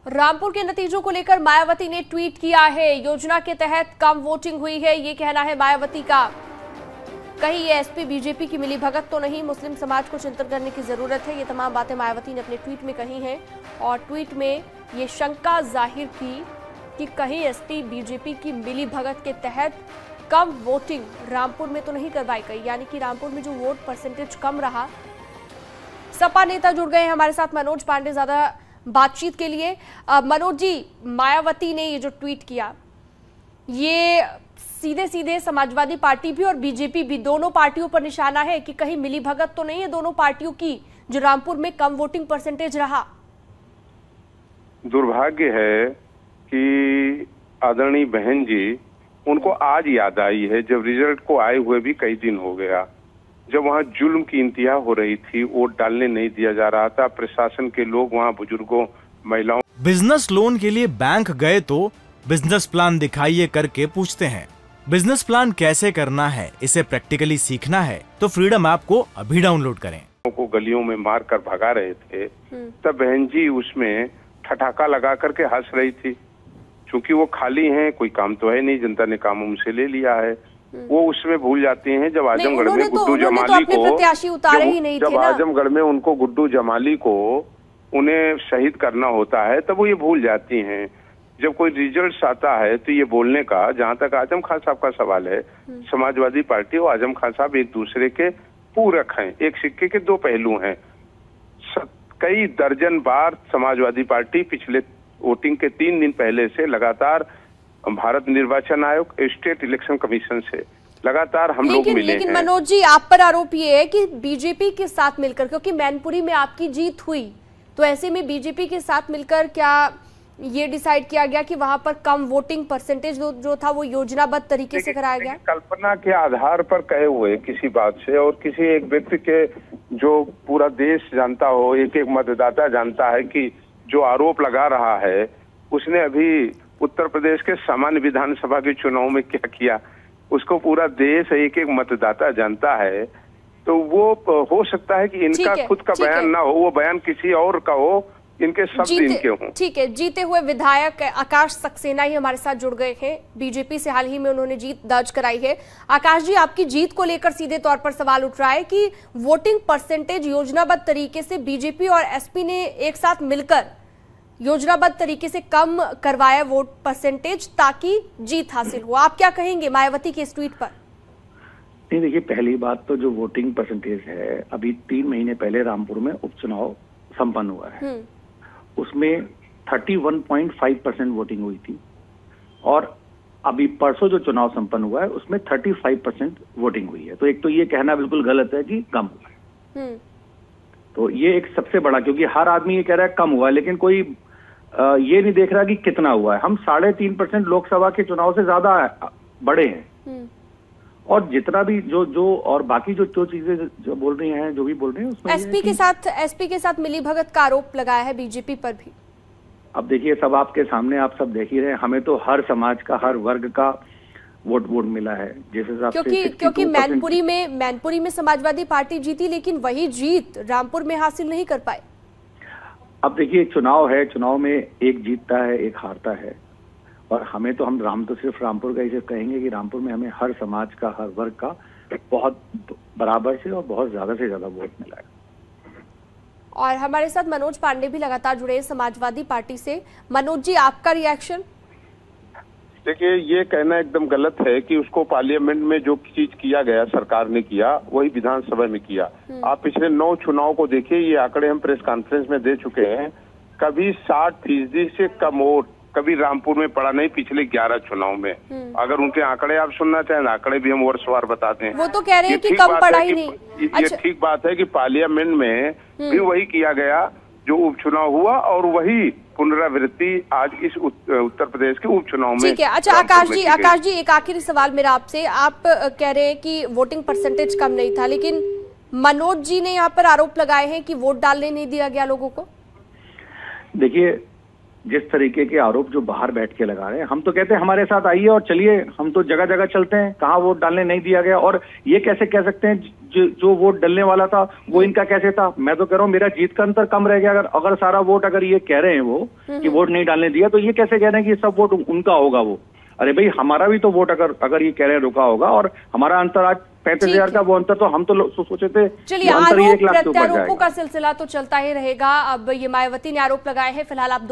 रामपुर के नतीजों को लेकर मायावती ने ट्वीट किया है। योजना के तहत कम वोटिंग हुई है, ये कहना है मायावती का। कहीं ये एसपी बीजेपी की मिलीभगत तो नहीं, मुस्लिम समाज को चिंतन करने की जरूरत है। ये तमाम बातें मायावती ने अपने ट्वीट में कही हैं और ट्वीट में ये शंका जाहिर की कि कहीं एसपी बीजेपी की मिलीभगत के तहत कम वोटिंग रामपुर में तो नहीं करवाई गई, यानी कि रामपुर में जो वोट परसेंटेज कम रहा। सपा नेता जुड़ गए हैं हमारे साथ, मनोज पांडे ज्यादा बातचीत के लिए। मनोज जी, मायावती ने ये जो ट्वीट किया, ये सीधे सीधे समाजवादी पार्टी भी और बीजेपी भी दोनों पार्टियों पर निशाना है कि कहीं मिलीभगत तो नहीं है दोनों पार्टियों की, जो रामपुर में कम वोटिंग परसेंटेज रहा। दुर्भाग्य है कि आदरणीय बहन जी, उनको आज याद आई है जब रिजल्ट को आए हुए भी कई दिन हो गया, जब वहाँ जुल्म की इंतहा हो रही थी, वोट डालने नहीं दिया जा रहा था। प्रशासन के लोग वहाँ बुजुर्गों, महिलाओं। बिजनेस लोन के लिए बैंक गए तो बिजनेस प्लान दिखाइए करके पूछते हैं। बिजनेस प्लान कैसे करना है, इसे प्रैक्टिकली सीखना है तो फ्रीडम ऐप को अभी डाउनलोड करें। को गलियों में मार कर भगा रहे थे, तब बहन जी उसमें ठठाका लगा करके हंस रही थी, क्योंकि वो खाली हैं, कोई काम तो है नहीं, जनता ने काम उनसे ले लिया है। वो उसमें भूल जाती हैं जब आजमगढ़ में गुड्डू जमाली को, जब आजमगढ़ में उनको गुड्डू जमाली को उन्हें शहीद करना होता है, तब वो ये भूल जाती हैं। जब कोई रिजल्ट आता है तो ये बोलने का, जहाँ तक आजम खान साहब का सवाल है, समाजवादी पार्टी और आजम खान साहब एक दूसरे के पूरक हैं, एक सिक्के के दो पहलू हैं। कई दर्जन बार समाजवादी पार्टी पिछले वोटिंग के 3 दिन पहले से लगातार भारत निर्वाचन आयोग, स्टेट इलेक्शन कमीशन से लगातार हम लोग मिले हैं। लेकिन मनोज जी, आप पर आरोप ये है कि बीजेपी के साथ मिलकर, क्योंकि मैनपुरी में आपकी जीत हुई, तो ऐसे में बीजेपी के साथ मिलकर क्या ये डिसाइड किया गया कि वहां पर कम वोटिंग परसेंटेज जो था वो योजनाबद्ध तरीके से कराया गया? कल्पना के आधार पर कहे हुए किसी बात से, और किसी एक व्यक्ति के जो पूरा देश जानता हो, एक एक मतदाता जानता है कि जो आरोप लगा रहा है उसने अभी उत्तर प्रदेश के सामान्य विधानसभा के चुनाव में क्या किया, उसको पूरा देश एक एक मतदाता जानता है। तो वो हो सकता है कि इनका खुद का बयान ना हो, वो बयान किसी और का हो, इनके शब्द इनके हों। ठीक है, जीते हुए विधायक आकाश सक्सेना ही हमारे साथ जुड़ गए हैं। बीजेपी से हाल ही में उन्होंने जीत दर्ज कराई है। आकाश जी, आपकी जीत को लेकर सीधे तौर पर सवाल उठ रहा है कि वोटिंग परसेंटेज योजनाबद्ध तरीके से बीजेपी और एसपी ने एक साथ मिलकर योजनाबद्ध तरीके से कम करवाया वोट परसेंटेज ताकि जीत हासिल हो। आप क्या कहेंगे मायावती के इस ट्वीट पर? नहीं, देखिए, पहली बात तो जो वोटिंग परसेंटेज है, अभी 3 महीने पहले रामपुर में उपचुनाव संपन्न हुआ है, उसमें 31.5% वोटिंग हुई थी, और अभी परसों जो चुनाव संपन्न हुआ है उसमें 35% वोटिंग हुई है। तो एक तो ये कहना बिल्कुल गलत है कि कम हुआ है। तो ये एक सबसे बड़ा, क्योंकि हर आदमी ये कह रहा है कम हुआ है, लेकिन कोई ये नहीं देख रहा कि कितना हुआ है। हम 3.5% लोकसभा के चुनाव से ज्यादा बड़े हैं, और जितना भी जो और बाकी जो चीजें जो बोल रही हैं, जो भी बोल रहे हैं, उसमें एसपी के साथ मिलीभगत का आरोप लगाया है बीजेपी पर भी। अब देखिए, सब आपके सामने, आप सब देख ही रहे हैं, हमें तो हर समाज का, हर वर्ग का वोट मिला है, जिस हिसाब से क्योंकि मैनपुरी में समाजवादी पार्टी जीती, लेकिन वही जीत रामपुर में हासिल नहीं कर पाए। अब देखिए, चुनाव है, चुनाव में एक जीतता है, एक हारता है, और हमें तो तो सिर्फ रामपुर का ही सिर्फ कहेंगे कि रामपुर में हमें हर समाज का, हर वर्ग का बहुत बराबर से और बहुत ज्यादा से ज्यादा वोट मिला है। और हमारे साथ मनोज पांडे भी लगातार जुड़े हैं समाजवादी पार्टी से। मनोज जी, आपका रिएक्शन? देखिए, ये कहना एकदम गलत है कि उसको पार्लियामेंट में जो चीज किया गया, सरकार ने किया, वही विधानसभा में किया। आप पिछले 9 चुनाव को देखिए, ये आंकड़े हम प्रेस कॉन्फ्रेंस में दे चुके हैं। कभी 60% से कम वोट कभी रामपुर में पड़ा नहीं पिछले 11 चुनाव में। अगर उनके आंकड़े आप सुनना चाहें, आंकड़े भी हम वर्षवार बताते हैं। वो तो कह रहे हैं कि कम पड़ा ही नहीं। ये ठीक बात है कि पार्लियामेंट में भी वही किया गया जो उपचुनाव हुआ, और वही पुनरावृत्ति आज इस उत्तर प्रदेश के उपचुनाव में। ठीक है, अच्छा आकाश जी, एक आखिरी सवाल मेरा आपसे। आप कह रहे हैं कि वोटिंग परसेंटेज कम नहीं था, लेकिन मनोज जी ने यहाँ पर आरोप लगाए हैं कि वोट डालने नहीं दिया गया लोगों को। देखिए, जिस तरीके के आरोप जो बाहर बैठ के लगा रहे हैं, हम तो कहते हैं हमारे साथ आइए और चलिए, हम तो जगह जगह चलते हैं, कहाँ वोट डालने नहीं दिया गया। और ये कैसे कह सकते हैं जो वोट डलने वाला था वो इनका कैसे था? मैं तो कह रहा हूँ मेरा जीत का अंतर कम रह गया। अगर सारा वोट अगर ये कह रहे हैं वो कि वोट नहीं डालने दिया, तो ये कैसे कह रहे हैं कि सब वोट उनका होगा वो? अरे भाई, हमारा भी तो वोट अगर ये कह रहे हैं रुका होगा, और हमारा अंतर आज 35,000 का वो अंतर, तो हम तो सोचे थे चलिए आरोप प्रत्यारोपों का सिलसिला तो चलता ही रहेगा। अब ये मायावती ने आरोप लगाए हैं, फिलहाल आप